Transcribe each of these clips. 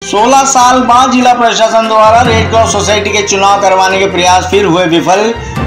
16 साल बाद जिला प्रशासन द्वारा रेड क्रॉस सोसाइटी के चुनाव करवाने के प्रयास फिर हुए विफल।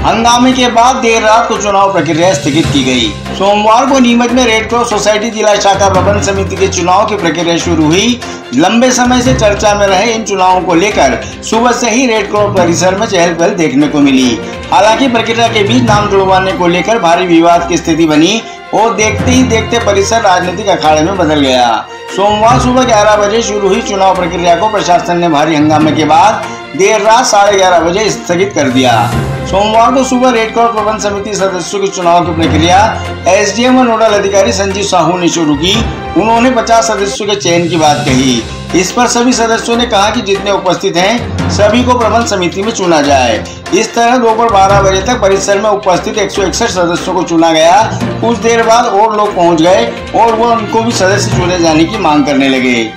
हंगामे के बाद देर रात को चुनाव प्रक्रिया स्थगित की गई। सोमवार को नीमच में रेड क्रॉस सोसाइटी जिला शाखा प्रबंध समिति के चुनाव की प्रक्रिया शुरू हुई। लंबे समय से चर्चा में रहे इन चुनावों को लेकर सुबह से ही रेड क्रॉस परिसर में चहल पहल देखने को मिली। हालांकि प्रक्रिया के बीच नाम जुड़वाने को लेकर भारी विवाद की स्थिति बनी और देखते ही देखते परिसर राजनीतिक अखाड़े में बदल गया। सोमवार सुबह 11 बजे शुरू हुई चुनाव प्रक्रिया को प्रशासन ने भारी हंगामे के बाद देर रात 11:30 बजे स्थगित कर दिया। सोमवार को सुबह रेड क्रॉस प्रबंध समिति सदस्यों के चुनाव की प्रक्रिया एसडीएम और नोडल अधिकारी संजीव साहू ने शुरू की। उन्होंने 50 सदस्यों के चयन की बात कही। इस पर सभी सदस्यों ने कहा कि जितने उपस्थित हैं सभी को प्रबंध समिति में चुना जाए। इस तरह दोपहर 12 बजे तक परिसर में उपस्थित 161 सदस्यों को चुना गया। कुछ देर बाद और लोग पहुंच गए और वो उनको भी सदस्य चुने जाने की मांग करने लगे।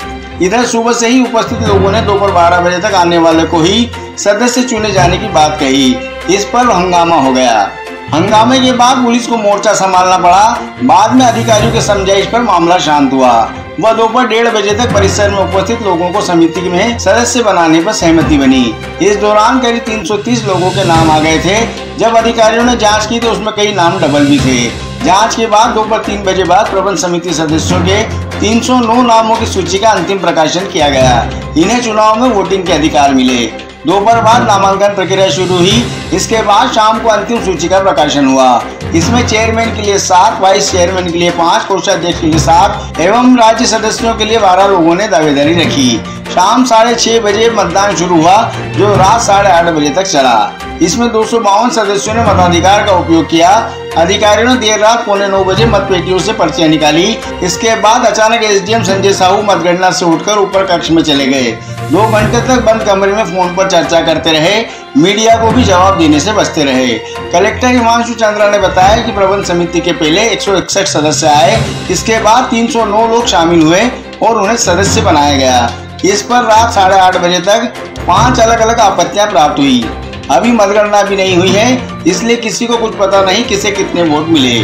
इधर सुबह से ही उपस्थित लोगों ने दोपहर 12 बजे तक आने वाले को ही सदस्य चुने जाने की बात कही। इस पर हंगामा हो गया। हंगामे के बाद पुलिस को मोर्चा संभालना पड़ा। बाद में अधिकारियों के समझाइश पर मामला शांत हुआ। वह दोपहर 1:30 बजे तक परिसर में उपस्थित लोगों को समिति में सदस्य बनाने पर सहमति बनी। इस दौरान करीब 330 लोगों के नाम आ गए थे। जब अधिकारियों ने जांच की तो उसमें कई नाम डबल भी थे। जांच के बाद दोपहर 3 बजे बाद प्रबंध समिति सदस्यों के 309 नामों की सूची का अंतिम प्रकाशन किया गया। इन्हें चुनाव में वोटिंग के अधिकार मिले। दोपहर बाद नामांकन प्रक्रिया शुरू हुई। इसके बाद शाम को अंतिम सूची का प्रकाशन हुआ। इसमें चेयरमैन के लिए 7, वाइस चेयरमैन के लिए 5, कोषाध्यक्ष के लिए 7 एवं राज्य सदस्यों के लिए 12 लोगों ने दावेदारी रखी। शाम 6:30 बजे मतदान शुरू हुआ जो रात 8:30 बजे तक चला। इसमें 252 सदस्यों ने मताधिकार का उपयोग किया। अधिकारियों ने देर रात 8:45 बजे मतपेटियों से पर्चियां निकाली। इसके बाद अचानक एसडीएम संजय साहू मतगणना से उठकर ऊपर कक्ष में चले गए। 2 घंटे तक बंद कमरे में फोन पर चर्चा करते रहे। मीडिया को भी जवाब देने से बचते रहे। कलेक्टर हिमांशु चंद्रा ने बताया कि प्रबंध समिति के पहले 161 सदस्य आए। इसके बाद 309 लोग शामिल हुए और उन्हें सदस्य बनाया गया। इस पर रात 8:30 बजे तक 5 अलग अलग आपत्तियां प्राप्त हुई। अभी मतगणना भी नहीं हुई है, इसलिए किसी को कुछ पता नहीं किसे कितने वोट मिले।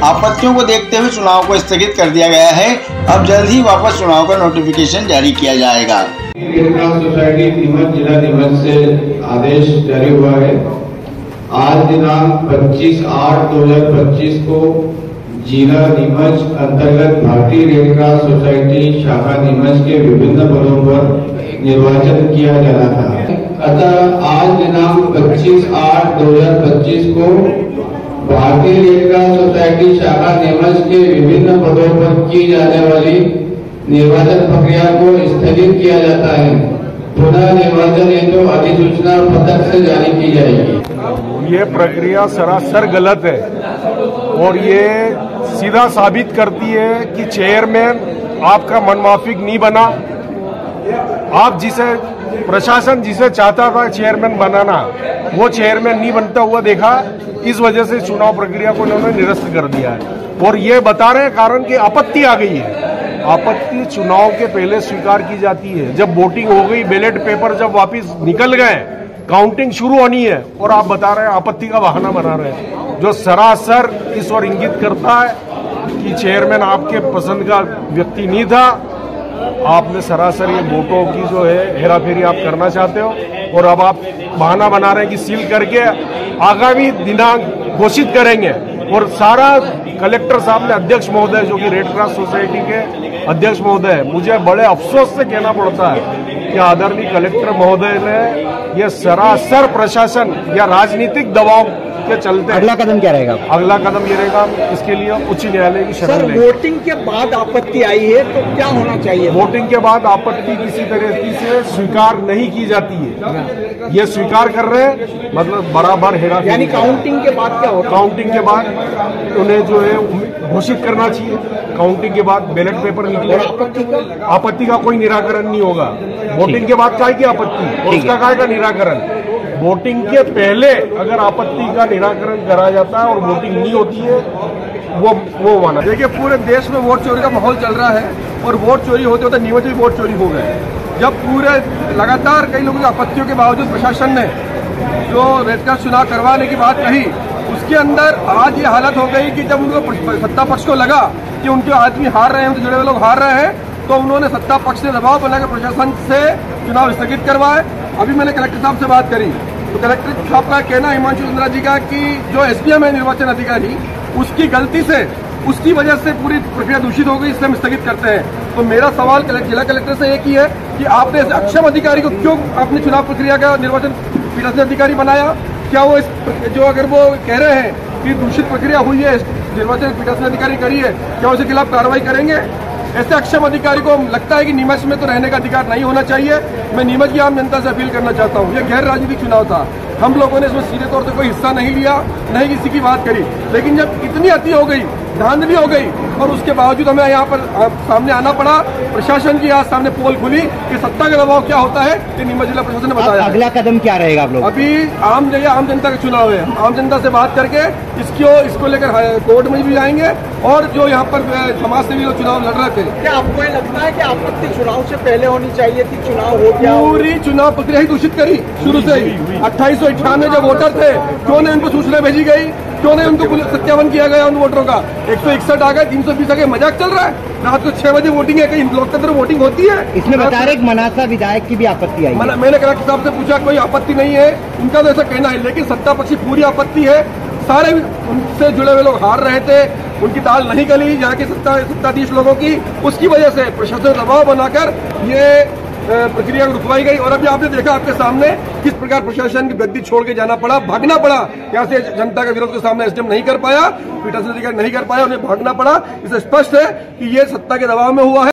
आपत्तियों को देखते हुए चुनाव को स्थगित कर दिया गया है। अब जल्द ही वापस चुनाव का नोटिफिकेशन जारी किया जाएगा। रेड क्रॉस सोसाइटी नीमच जिला नीमच से आदेश जारी हुआ है। आज दिनांक 25/8/2025 को जिला नीमच अंतर्गत भारतीय रेड क्रॉस सोसाइटी शाखा नीमच के विभिन्न पदों पर निर्वाचन किया जाना था। अतः आज दिनांक 25/8/2025 को भारतीय रेड क्रॉस सोसाइटी शाखा नीमच के विभिन्न पदों पर की जाने वाली निर्वाचन प्रक्रिया को स्थगित किया जाता है। पुनः निर्वाचन हेतु अधिसूचना पत्रक से जारी की जाएगी। ये प्रक्रिया सरासर गलत है और ये सीधा साबित करती है कि चेयरमैन आपका मनमाफिक नहीं बना। आप प्रशासन जिसे चाहता था चेयरमैन बनाना, वो चेयरमैन नहीं बनता हुआ देखा। इस वजह से चुनाव प्रक्रिया को उन्होंने निरस्त कर दिया है और ये बता रहे हैं कारण कि आपत्ति आ गई है। आपत्ति चुनाव के पहले स्वीकार की जाती है। जब वोटिंग हो गई, बैलेट पेपर जब वापस निकल गए, काउंटिंग शुरू होनी है और आप बता रहे हैं आपत्ति का बहाना बना रहे हैं, जो सरासर इस ओर इंगित करता है कि चेयरमैन आपके पसंद का व्यक्ति नहीं था। आपने सरासर ये वोटों की जो है हेराफेरी आप करना चाहते हो और अब आप बहाना बना रहे हैं कि सील करके आगामी दिनांक घोषित करेंगे। और सारा कलेक्टर साहब ने, अध्यक्ष महोदय जो कि रेड क्रॉस सोसाइटी के अध्यक्ष महोदय, मुझे बड़े अफसोस से कहना पड़ता है कि आदरणीय कलेक्टर महोदय ने यह सरासर प्रशासन या राजनीतिक दबाव के चलते। अगला कदम क्या रहेगा? अगला कदम ये रहेगा, इसके लिए उच्च न्यायालय की शरण लेंगे। वोटिंग के बाद आपत्ति आई है तो क्या होना चाहिए? वोटिंग के बाद आपत्ति किसी तरीके से स्वीकार नहीं की जाती है। ये स्वीकार कर रहे हैं, मतलब बराबर हेरा। यानी काउंटिंग के बाद क्या होगा? काउंटिंग के बाद उन्हें जो है घोषित करना चाहिए। काउंटिंग के बाद बैलेट पेपर निकले, आपत्ति का कोई निराकरण नहीं होगा। वोटिंग के बाद काय की आपत्ति और उसका काय का निराकरण। वोटिंग के पहले अगर आपत्ति का निराकरण करा जाता है और वोटिंग नहीं होती है, वो माना। देखिए, पूरे देश में वोट चोरी का माहौल चल रहा है और वोट चोरी होते होते नीमच में वोट चोरी हो गए। जब पूरे लगातार कई लोगों की आपत्तियों के बावजूद प्रशासन ने जो रेड क्रॉस चुनाव करवाने की बात कही, उसके अंदर आज ये हालत हो गई कि जब उनको सत्ता पक्ष को लगा कि उनके आदमी हार रहे हैं, उनसे जुड़े हुए लोग हार रहे हैं, तो उन्होंने सत्ता पक्ष से दबाव बनाकर प्रशासन से चुनाव स्थगित करवाए। अभी मैंने कलेक्टर साहब से बात करी तो कलेक्टर साहब का कहना हिमांशु चंद्रा जी का कि जो एसडीएम है निर्वाचन अधिकारी उसकी गलती से उसकी वजह से पूरी प्रक्रिया दूषित हो गई, इसलिए हम स्थगित करते हैं। तो मेरा सवाल जिला कलेक्टर से एक ही है कि आपने इस अक्षम अधिकारी को क्यों अपनी चुनाव प्रक्रिया का निर्वाचन पीठासीन अधिकारी बनाया? क्या वो इस जो अगर वो कह रहे हैं कि दूषित प्रक्रिया हुई है, निर्वाचन पीठासीन अधिकारी करी है, क्या उसके खिलाफ कार्रवाई करेंगे? ऐसे अक्षम अधिकारी को लगता है कि नीमच में तो रहने का अधिकार नहीं होना चाहिए। मैं नीमच की आम जनता से अपील करना चाहता हूँ, यह गैर राजनीतिक चुनाव था, हम लोगों ने इसमें सीधे तौर से कोई हिस्सा नहीं लिया, नहीं किसी की बात करी, लेकिन जब इतनी अति हो गई, धांधली हो गई और उसके बावजूद हमें यहाँ पर सामने आना पड़ा, प्रशासन की आज सामने पोल खुली कि सत्ता का दबाव क्या होता है, ये नीमच जिला प्रशासन ने बताया। अगला कदम क्या रहेगा आप लोग? अभी आम जनता का चुनाव है, आम जनता से बात करके इसको लेकर कोर्ट में भी जाएंगे और जो यहाँ पर समाज सेवी लोग चुनाव लड़ रहे थे। क्या आपको ये लगता है कि आपत्ति चुनाव से पहले होनी चाहिए थी? चुनाव हो गया, पूरी चुनाव प्रक्रिया ही दूषित करी शुरू से ही। 2898 जो वोटर थे, क्यों नहीं उनको सूचना भेजी गई, क्यों नहीं उनको सत्यापन किया गया उन वोटरों का? 161 आ गए, 320 आ गए, मजाक चल रहा है। रात को 6 बजे वोटिंग है, कहीं लोकतंत्र वोटिंग होती है? इसमें बता रहे मनासा विधायक की भी आपत्ति आई। मैंने कलेक्टर साहब से पूछा, कोई आपत्ति नहीं है, उनका तो ऐसा कहना है, लेकिन सत्ता पक्षी पूरी आपत्ति है। सारे उनसे जुड़े हुए लोग हार रहे थे, उनकी दाल नहीं गली यहाँ के सत्ताधीश लोगों की, उसकी वजह से प्रशासन दबाव बनाकर ये प्रक्रिया रुकवाई गई। और अभी आपने देखा आपके सामने किस प्रकार प्रशासन की गद्दी छोड़ के जाना पड़ा, भागना पड़ा यहाँ से। जनता का विरोध के सामने एसडीएम नहीं कर पाया, पीठासीन अधिकारी नहीं कर पाया, उन्हें भागना पड़ा। इससे स्पष्ट है कि ये सत्ता के दबाव में हुआ है।